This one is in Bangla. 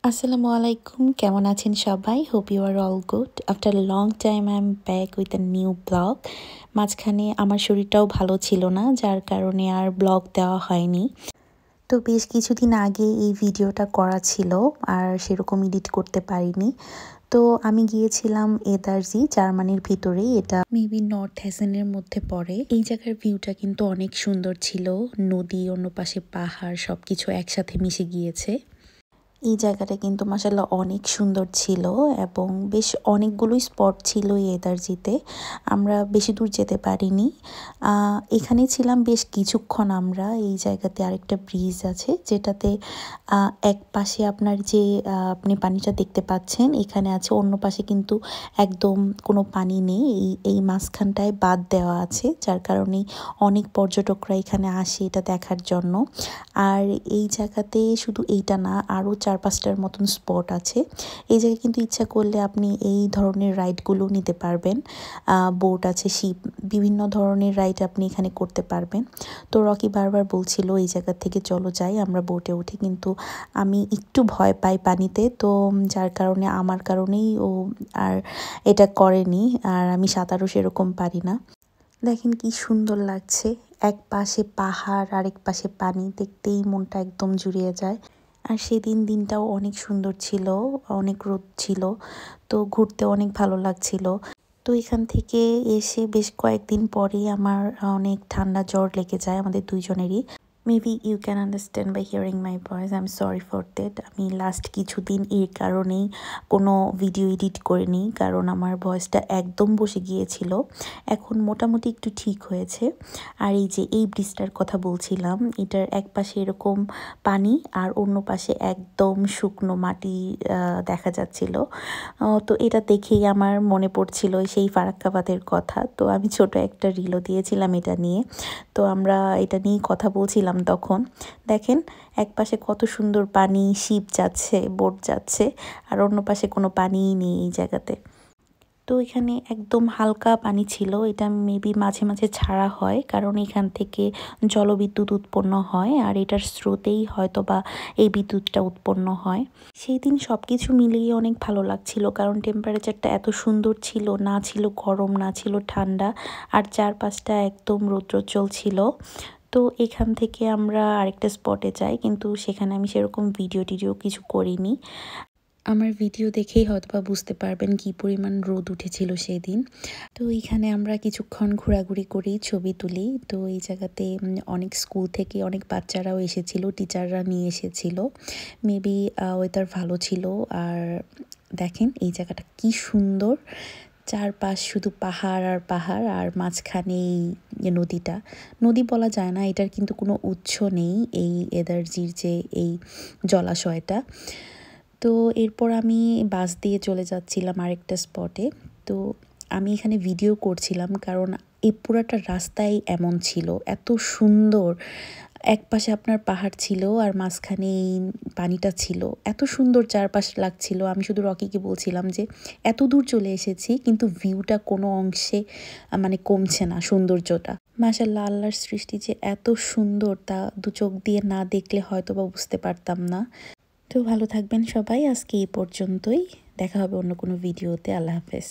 আসসালামু আলাইকুম, কেমন আছেন সবাই? Hope you are all good. After long time I am back with a new blog. মাঝখানে আমার শরীরটাও ভালো ছিল না, যার কারণে আর ব্লগ দেওয়া হয়নি। তো বেশ কিছুদিন আগে এই ভিডিওটা করা ছিল, আর সেরকম এডিট করতে পারিনি। তো আমি গিয়েছিলাম এদারজি, জার্মানির ভিতরেই, এটা মেবি নর্থ হেসেনের মধ্যে পড়ে। এই জায়গার ভিউটা কিন্তু অনেক সুন্দর ছিল, নদী, অন্য পাশে পাহাড়, সবকিছু একসাথে মিশে গিয়েছে। এই জায়গাটা কিন্তু মাশাআল্লাহ অনেক সুন্দর ছিল এবং বেশ অনেকগুলোই স্পট ছিল এই এদারজিতে। আমরা বেশি দূর যেতে পারিনি। এখানে ছিলাম বেশ কিছুক্ষণ আমরা। এই জায়গাতে আরেকটা ব্রিজ আছে, যেটাতে এক পাশে আপনার যে আপনি পানিটা দেখতে পাচ্ছেন এখানে আছে, অন্য পাশে কিন্তু একদম কোনো পানি নেই। এই মাঝখানটায় বাঁধ দেওয়া আছে, যার কারণে অনেক পর্যটকরা এখানে আসে এটা দেখার জন্য। আর এই জায়গাতে শুধু এইটা না, আরও 4-5টার মতন স্পট আছে। এই জায়গায় কিন্তু ইচ্ছা করলে আপনি এই ধরনের রাইডগুলো নিতে পারবেন। বোট আছে, শিপ, বিভিন্ন ধরনের রাইড আপনি এখানে করতে পারবেন। তো রকি বারবার বলছিল এই জায়গা থেকে চলো যাই, আমরা বোটে উঠি, কিন্তু আমি একটু ভয় পাই পানিতে, তো যার কারণে আমার কারণেই ও আর এটা করেনি। আর আমি সাঁতারও সেরকম পারি না। দেখেন কি সুন্দর লাগছে, এক পাশে পাহাড় আরেক পাশে পানি, দেখতেই মনটা একদম জুড়িয়ে যায়। আর সেদিন দিনটাও অনেক সুন্দর ছিল, অনেক রোদ ছিল, তো ঘুরতে অনেক ভালো লাগছিল। তো এখান থেকে এসে বেশ কয়েকদিন পরেই আমার অনেক ঠান্ডা জ্বর লেগে যায় আমাদের দুইজনেরই। Maybe you can understand by hearing my voice, I am sorry for that. আমি লাস্ট কিছুদিন এর কারণেই কোনো ভিডিও এডিট করিনি, কারণ আমার ভয়েসটা একদম বসে গিয়েছিল। এখন মোটামুটি একটু ঠিক হয়েছে। আর এই যে এই ব্রিজটার কথা বলছিলাম, এটার এক পাশে এরকম পানি আর অন্য পাশে একদম শুকনো মাটি দেখা যাচ্ছিল। তো এটা দেখেই আমার মনে পড়ছিল সেই ফারাক্কাবাদের কথা। তো আমি ছোট একটা রিলও দিয়েছিলাম এটা নিয়ে। তো আমরা এটা নিয়েই কথা বলছিলাম তখন। দেখেন এক পাশে কত সুন্দর পানি, শিপ যাচ্ছে, বোট যাচ্ছে, আর অন্য পাশে কোনো পানিই নেই এই জায়গাতে। তো এখানে একদম হালকা পানি ছিল, এটা মেবি মাঝে মাঝে ছাড়া হয়, কারণ এখান থেকে জলবিদ্যুৎ উৎপন্ন হয়, আর এটার স্রোতেই হয়তো বা এই বিদ্যুৎটা উৎপন্ন হয়। সেই দিন সব কিছু মিলিয়ে অনেক ভালো লাগছিল, কারণ টেম্পারেচারটা এত সুন্দর ছিল, না ছিল গরম না ছিল ঠান্ডা, আর চারপাশটা একদম রৌদ্রোজ্জ্বল ছিল। তো এখান থেকে আমরা আরেকটা স্পটে যাই, কিন্তু সেখানে আমি সেরকম ভিডিও টিডিও কিছু করিনি। আমার ভিডিও দেখেই হয়তোবা বুঝতে পারবেন কি পরিমাণ রোদ উঠেছিল সেদিন। তো এইখানে আমরা কিছুক্ষণ ঘোরাঘুরি করি, ছবি তুলি। তো এই জায়গাতে অনেক স্কুল থেকে অনেক বাচ্চারাও এসেছিল, টিচাররা নিয়ে এসেছিল। মেবি ওয়েদার ভালো ছিল। আর দেখেন এই জায়গাটা কি সুন্দর, চারপাশ শুধু পাহাড় আর পাহাড়, আর মাঝখানে এই নদীটা, নদী বলা যায় না, এটার কিন্তু কোনো উৎস নেই এই এদারজির যে এই জলাশয়টা। তো এরপর আমি বাস দিয়ে চলে যাচ্ছিলাম আরেকটা স্পটে। তো আমি এখানে ভিডিও করছিলাম, কারণ এই পুরাটা রাস্তাই এমন ছিল, এত সুন্দর। এক পাশে আপনার পাহাড় ছিল আর মাঝখানে এই পানিটা ছিল, এত সুন্দর চারপাশ লাগছিল। আমি শুধু রকিকে বলছিলাম যে এত দূর চলে এসেছি, কিন্তু ভিউটা কোনো অংশে মানে কমছে না সৌন্দর্যটা। মাশাআল্লাহ, আল্লাহর সৃষ্টি যে এত সুন্দর তা দু চোখ দিয়ে না দেখলে হয়তো বা বুঝতে পারতাম না। তো ভালো থাকবেন সবাই, আজকে এই পর্যন্তই, দেখা হবে অন্য কোনো ভিডিওতে। আল্লাহ হাফেজ।